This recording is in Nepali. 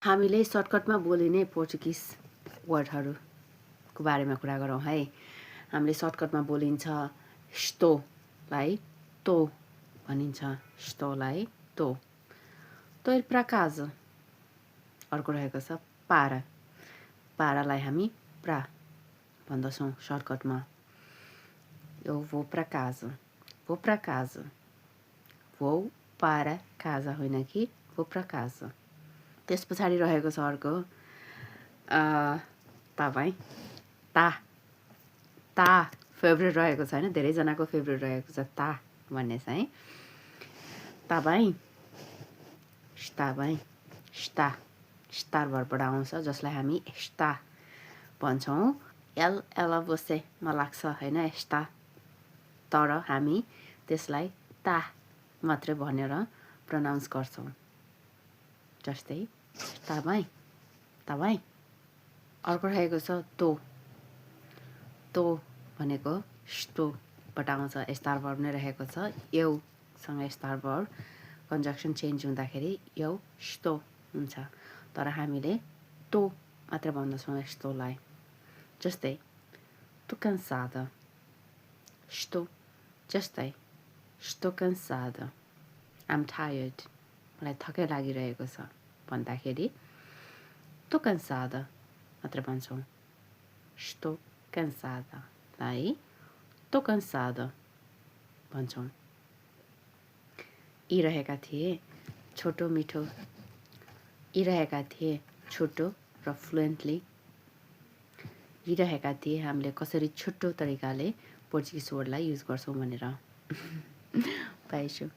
हामीले सर्टकटमा बोलिने पोर्चुगिज वर्डहरूको बारेमा कुरा गरौँ है। हामीले सर्टकटमा बोलिन्छ स्टोलाई तो भनिन्छ, स्टोलाई तो। तो pra casa। अर्को रहेको छ पारा। पारालाई हामी प्रा भन्दछौँ सर्टकटमा। Eu vou pra casa. Vou pra casa. Vou para casa होइन कि vou pra casa। त्यस पछाडि रहेको छ अर्को तपाईँ ता। ता फेभरेट रहेको छ होइन, धेरैजनाको फेभरेट रहेको छ ता भन्ने चाहिँ। तपाईँ तपाईँ स्टा स्टार भरबाट आउँछ, जसलाई हामी एस्टा भन्छौँ। एल एला बसेमा लाग्छ होइन एस्टा, तर हामी त्यसलाई ता मात्रै भनेर प्रनाउन्स गर्छौँ। जस्तै तपाईँ तपाईँ। अर्को रहेको छ तो। तो भनेको स्टोबाट आउँछ, स्टार भर्ब नै रहेको छ। एउसँग स्टार भर्ब कन्जक्सन चेन्ज हुँदाखेरि eu estou हुन्छ, तर हामीले तो मात्र भन्दछौँ एस्टोलाई। जस्तै tô cansada। estou जस्तै estou cansada। I'm tired। मलाई थकै लागिरहेको छ भन्दाखेरि tô cansada मात्र भन्छौँ। estou cansada लाई tô cansada भन्छौँ। यी रहेका थिए छोटो मिठो, यी रहेका थिए छोटो र फ्लुएन्टली, यी रहेका थिए हामीले कसरी छोटो तरिकाले पोर्चुगिज वर्डलाई युज गर्छौँ भनेर। पाएछु।